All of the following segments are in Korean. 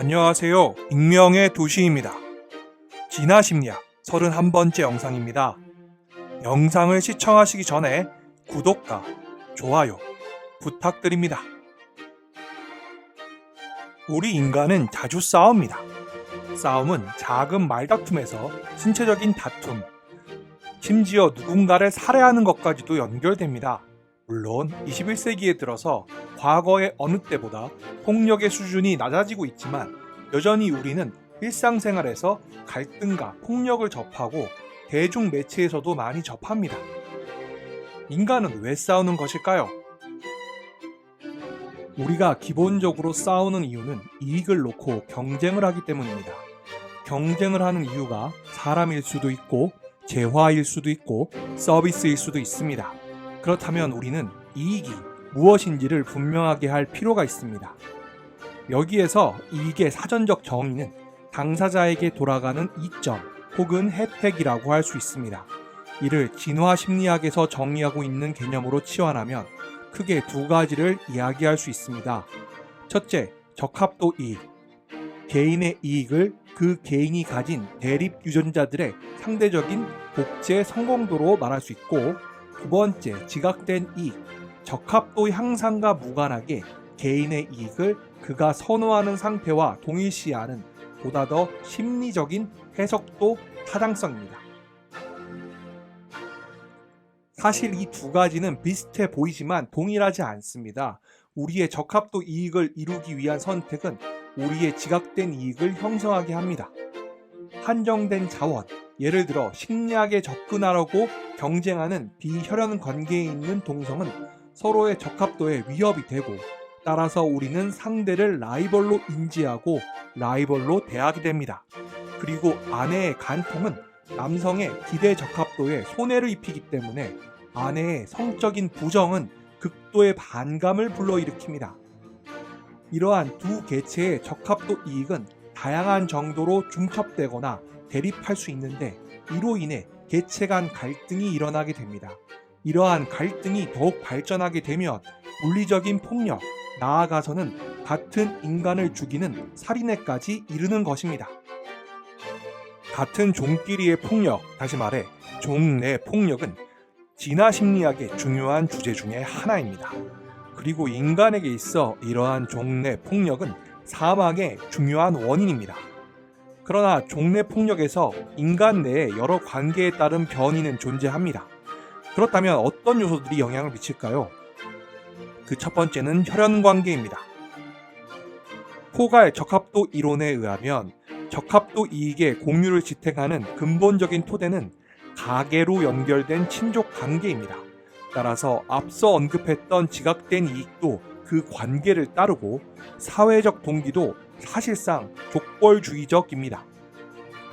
안녕하세요. 익명의 도시입니다. 진화심리학 31번째 영상입니다. 영상을 시청하시기 전에 구독과 좋아요 부탁드립니다. 우리 인간은 자주 싸웁니다. 싸움은 작은 말다툼에서 신체적인 다툼, 심지어 누군가를 살해하는 것까지도 연결됩니다. 물론 21세기에 들어서 과거의 어느 때보다 폭력의 수준이 낮아지고 있지만 여전히 우리는 일상생활에서 갈등과 폭력을 접하고 대중매체에서도 많이 접합니다. 인간은 왜 싸우는 것일까요? 우리가 기본적으로 싸우는 이유는 이익을 놓고 경쟁을 하기 때문입니다. 경쟁을 하는 이유가 사람일 수도 있고 재화일 수도 있고 서비스일 수도 있습니다. 그렇다면 우리는 이익이 무엇인지를 분명하게 할 필요가 있습니다. 여기에서 이익의 사전적 정의는 당사자에게 돌아가는 이점 혹은 혜택이라고 할 수 있습니다. 이를 진화심리학에서 정의하고 있는 개념으로 치환하면 크게 두 가지를 이야기할 수 있습니다. 첫째, 적합도 이익. 개인의 이익을 그 개인이 가진 대립 유전자들의 상대적인 복제 성공도로 말할 수 있고, 두 번째, 지각된 이익. 적합도 향상과 무관하게 개인의 이익을 그가 선호하는 상태와 동일시하는 보다 더 심리적인 해석도 타당성입니다. 사실 이 두 가지는 비슷해 보이지만 동일하지 않습니다. 우리의 적합도 이익을 이루기 위한 선택은 우리의 지각된 이익을 형성하게 합니다. 한정된 자원, 예를 들어 식량에 접근하려고 경쟁하는 비혈연 관계에 있는 동성은 서로의 적합도에 위협이 되고, 따라서 우리는 상대를 라이벌로 인지하고 라이벌로 대하게 됩니다. 그리고 아내의 간통은 남성의 기대 적합도에 손해를 입히기 때문에 아내의 성적인 부정은 극도의 반감을 불러일으킵니다. 이러한 두 개체의 적합도 이익은 다양한 정도로 중첩되거나 대립할 수 있는데, 이로 인해 개체 간 갈등이 일어나게 됩니다. 이러한 갈등이 더욱 발전하게 되면 물리적인 폭력, 나아가서는 같은 인간을 죽이는 살인에까지 이르는 것입니다. 같은 종끼리의 폭력, 다시 말해 종 내 폭력은 진화심리학의 중요한 주제 중에 하나입니다. 그리고 인간에게 있어 이러한 종 내 폭력은 사망의 중요한 원인입니다. 그러나 종 내 폭력에서 인간 내에 여러 관계에 따른 변이는 존재합니다. 그렇다면 어떤 요소들이 영향을 미칠까요? 그 첫 번째는 혈연관계입니다. 포괄 적합도 이론에 의하면 적합도 이익의 공유를 지탱하는 근본적인 토대는 가계로 연결된 친족 관계입니다. 따라서 앞서 언급했던 지각된 이익도 그 관계를 따르고, 사회적 동기도 사실상 족벌주의적입니다.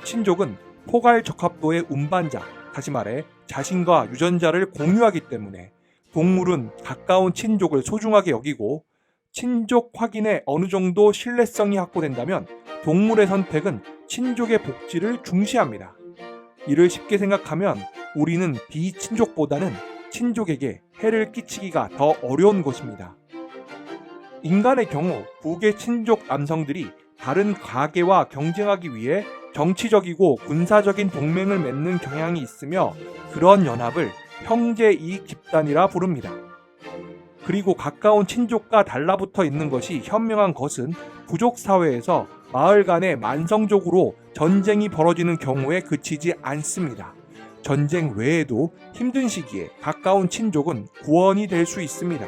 친족은 포괄 적합도의 운반자, 다시 말해 자신과 유전자를 공유하기 때문에 동물은 가까운 친족을 소중하게 여기고, 친족 확인에 어느 정도 신뢰성이 확보된다면 동물의 선택은 친족의 복지를 중시합니다. 이를 쉽게 생각하면 우리는 비친족보다는 친족에게 해를 끼치기가 더 어려운 것입니다. 인간의 경우 북의 친족 남성들이 다른 가계와 경쟁하기 위해 정치적이고 군사적인 동맹을 맺는 경향이 있으며, 그런 연합을 형제이익 집단이라 부릅니다. 그리고 가까운 친족과 달라붙어 있는 것이 현명한 것은 부족 사회에서 마을 간에 만성적으로 전쟁이 벌어지는 경우에 그치지 않습니다. 전쟁 외에도 힘든 시기에 가까운 친족은 구원이 될 수 있습니다.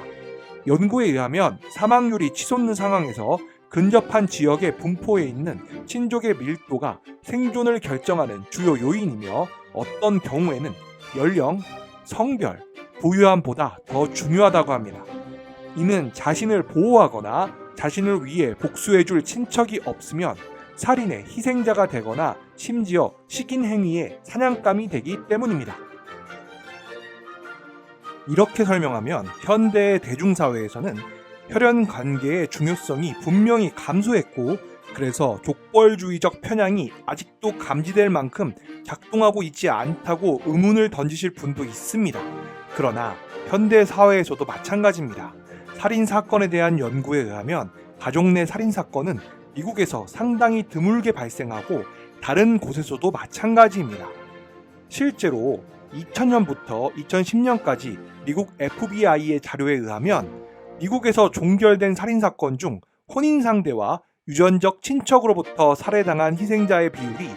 연구에 의하면 사망률이 치솟는 상황에서 근접한 지역의 분포에 있는 친족의 밀도가 생존을 결정하는 주요 요인이며, 어떤 경우에는 연령, 성별, 부유함보다 더 중요하다고 합니다. 이는 자신을 보호하거나 자신을 위해 복수해줄 친척이 없으면 살인의 희생자가 되거나 심지어 식인 행위의 사냥감이 되기 때문입니다. 이렇게 설명하면 현대의 대중사회에서는 혈연 관계의 중요성이 분명히 감소했고, 그래서 족벌주의적 편향이 아직도 감지될 만큼 작동하고 있지 않다고 의문을 던지실 분도 있습니다. 그러나 현대 사회에서도 마찬가지입니다. 살인사건에 대한 연구에 의하면 가족 내 살인사건은 미국에서 상당히 드물게 발생하고 다른 곳에서도 마찬가지입니다. 실제로 2000년부터 2010년까지 미국 FBI의 자료에 의하면 미국에서 종결된 살인사건 중 혼인상대와 유전적 친척으로부터 살해당한 희생자의 비율이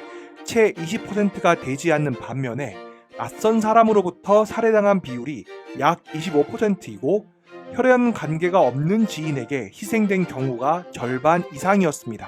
채 20%가 되지 않는 반면에 낯선 사람으로부터 살해당한 비율이 약 25%이고 혈연 관계가 없는 지인에게 희생된 경우가 절반 이상이었습니다.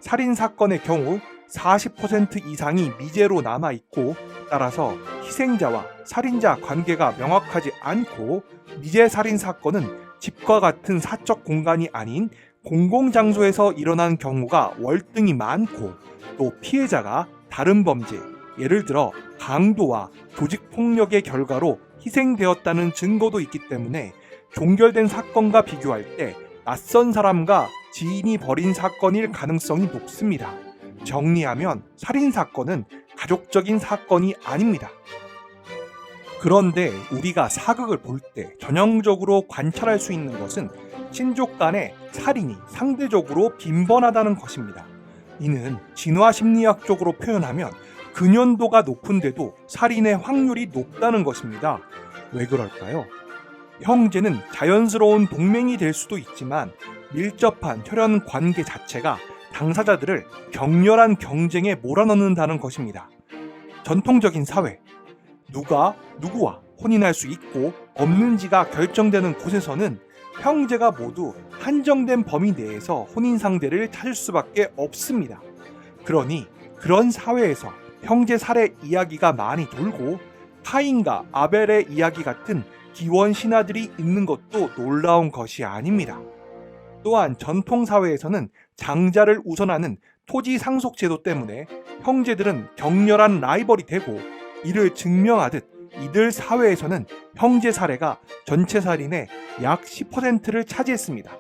살인사건의 경우 40% 이상이 미제로 남아있고 따라서 희생자와 살인자 관계가 명확하지 않고 미제 살인사건은 집과 같은 사적 공간이 아닌 공공장소에서 일어난 경우가 월등히 많고 또 피해자가 다른 범죄, 예를 들어 강도와 조직폭력의 결과로 희생되었다는 증거도 있기 때문에 종결된 사건과 비교할 때 낯선 사람과 지인이 벌인 사건일 가능성이 높습니다. 정리하면 살인사건은 가족적인 사건이 아닙니다. 그런데 우리가 사극을 볼 때 전형적으로 관찰할 수 있는 것은 친족 간의 살인이 상대적으로 빈번하다는 것입니다. 이는 진화심리학적으로 표현하면 근연도가 높은데도 살인의 확률이 높다는 것입니다. 왜 그럴까요? 형제는 자연스러운 동맹이 될 수도 있지만 밀접한 혈연 관계 자체가 당사자들을 격렬한 경쟁에 몰아넣는다는 것입니다. 전통적인 사회, 누가 누구와 혼인할 수 있고 없는지가 결정되는 곳에서는 형제가 모두 한정된 범위 내에서 혼인 상대를 찾을 수밖에 없습니다. 그러니 그런 사회에서 형제 살해 이야기가 많이 돌고 카인과 아벨의 이야기 같은 기원 신화들이 있는 것도 놀라운 것이 아닙니다. 또한 전통 사회에서는 장자를 우선하는 토지 상속 제도 때문에 형제들은 격렬한 라이벌이 되고 이를 증명하듯 이들 사회에서는 형제 살해가 전체 살인의 약 10%를 차지했습니다.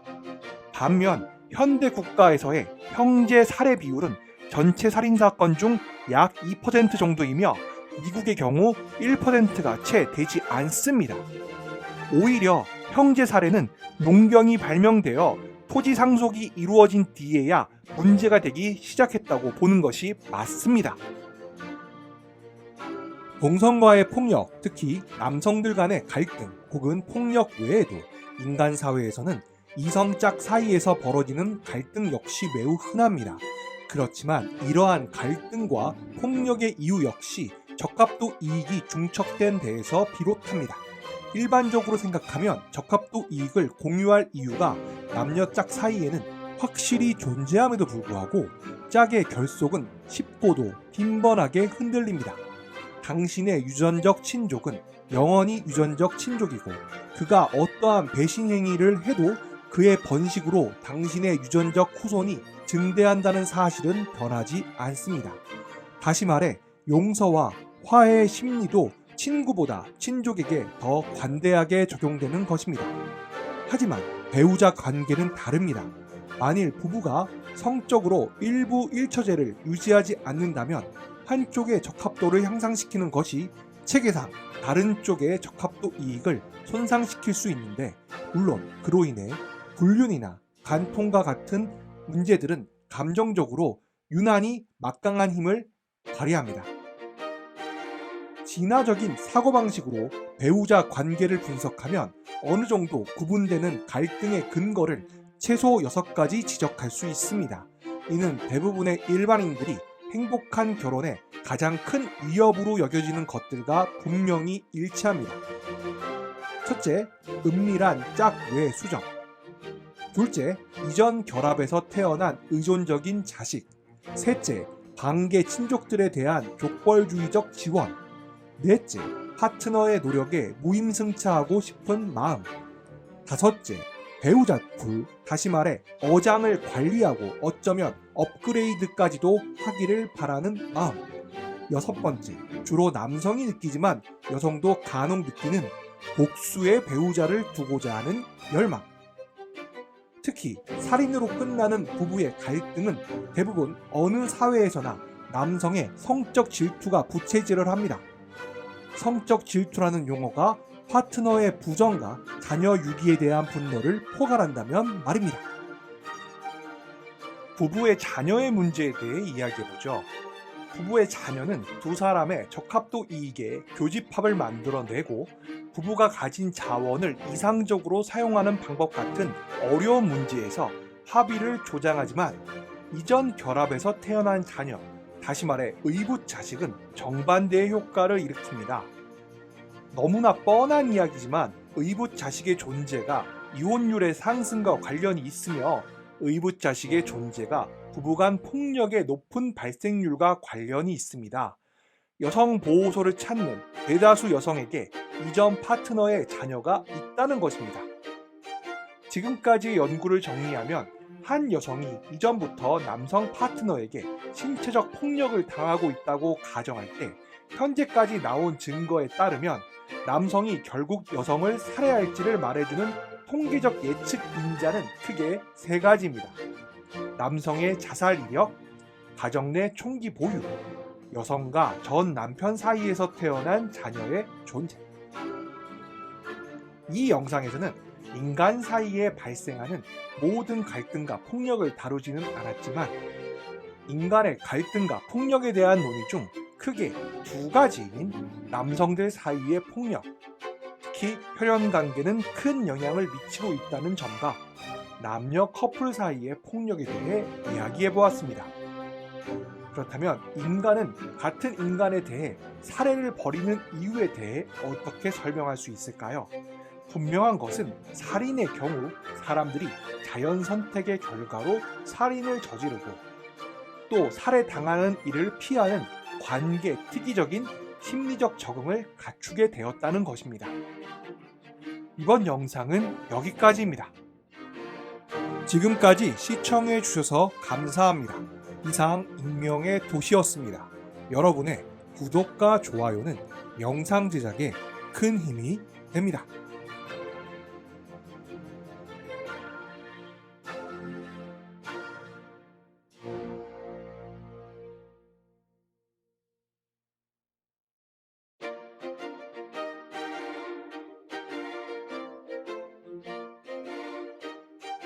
반면 현대 국가에서의 형제 살해 비율은 전체 살인사건 중 약 2% 정도이며 미국의 경우 1%가 채 되지 않습니다. 오히려 형제 살해는 농경이 발명되어 토지 상속이 이루어진 뒤에야 문제가 되기 시작했다고 보는 것이 맞습니다. 동성과의 폭력, 특히 남성들 간의 갈등 혹은 폭력 외에도 인간 사회에서는 이성짝 사이에서 벌어지는 갈등 역시 매우 흔합니다. 그렇지만 이러한 갈등과 폭력의 이유 역시 적합도 이익이 중첩된 데에서 비롯합니다. 일반적으로 생각하면 적합도 이익을 공유할 이유가 남녀 짝 사이에는 확실히 존재함에도 불구하고 짝의 결속은 쉽고도 빈번하게 흔들립니다. 당신의 유전적 친족은 영원히 유전적 친족이고 그가 어떠한 배신 행위를 해도 그의 번식으로 당신의 유전적 후손이 증대한다는 사실은 변하지 않습니다. 다시 말해 용서와 화해의 심리도 친구보다 친족에게 더 관대하게 적용되는 것입니다. 하지만 배우자 관계는 다릅니다. 만일 부부가 성적으로 일부 일처제를 유지하지 않는다면 한쪽의 적합도를 향상시키는 것이 체계상 다른 쪽의 적합도 이익을 손상시킬 수 있는데 물론 그로 인해 불륜이나 간통과 같은 문제들은 감정적으로 유난히 막강한 힘을 발휘합니다. 진화적인 사고방식으로 배우자 관계를 분석하면 어느 정도 구분되는 갈등의 근거를 최소 6가지 지적할 수 있습니다. 이는 대부분의 일반인들이 행복한 결혼에 가장 큰 위협으로 여겨지는 것들과 분명히 일치합니다. 첫째, 은밀한 짝 외 수정. 둘째, 이전 결합에서 태어난 의존적인 자식. 셋째, 반개 친족들에 대한 족벌주의적 지원. 넷째, 파트너의 노력에 무임승차하고 싶은 마음. 다섯째, 배우자 둘, 다시 말해 어장을 관리하고 어쩌면 업그레이드까지도 하기를 바라는 마음. 여섯 번째, 주로 남성이 느끼지만 여성도 간혹 느끼는 복수의 배우자를 두고자 하는 열망. 특히 살인으로 끝나는 부부의 갈등은 대부분 어느 사회에서나 남성의 성적 질투가 부채질을 합니다. 성적 질투라는 용어가 파트너의 부정과 자녀 유기에 대한 분노를 포괄한다면 말입니다. 부부의 자녀의 문제에 대해 이야기해보죠. 부부의 자녀는 두 사람의 적합도 이익에 교집합을 만들어내고 부부가 가진 자원을 이상적으로 사용하는 방법 같은 어려운 문제에서 합의를 조장하지만 이전 결합에서 태어난 자녀, 다시 말해 의붓자식은 정반대의 효과를 일으킵니다. 너무나 뻔한 이야기지만 의붓자식의 존재가 이혼율의 상승과 관련이 있으며 의붓자식의 존재가 부부간 폭력의 높은 발생률과 관련이 있습니다. 여성보호소를 찾는 대다수 여성에게 이전 파트너의 자녀가 있다는 것입니다. 지금까지의 연구를 정리하면 한 여성이 이전부터 남성 파트너에게 신체적 폭력을 당하고 있다고 가정할 때 현재까지 나온 증거에 따르면 남성이 결국 여성을 살해할지를 말해주는 통계적 예측 인자는 크게 세 가지입니다. 남성의 자살 이력, 가정 내 총기 보유, 여성과 전 남편 사이에서 태어난 자녀의 존재. 이 영상에서는 인간 사이에 발생하는 모든 갈등과 폭력을 다루지는 않았지만 인간의 갈등과 폭력에 대한 논의 중 크게 두 가지인 남성들 사이의 폭력, 특히 혈연관계는 큰 영향을 미치고 있다는 점과 남녀 커플 사이의 폭력에 대해 이야기해 보았습니다. 그렇다면 인간은 같은 인간에 대해 살해를 벌이는 이유에 대해 어떻게 설명할 수 있을까요? 분명한 것은 살인의 경우 사람들이 자연 선택의 결과로 살인을 저지르고 또 살해당하는 이를 피하는 관계 특이적인 심리적 적응을 갖추게 되었다는 것입니다. 이번 영상은 여기까지입니다. 지금까지 시청해 주셔서 감사합니다. 이상 익명의 도시였습니다. 여러분의 구독과 좋아요는 영상 제작에 큰 힘이 됩니다.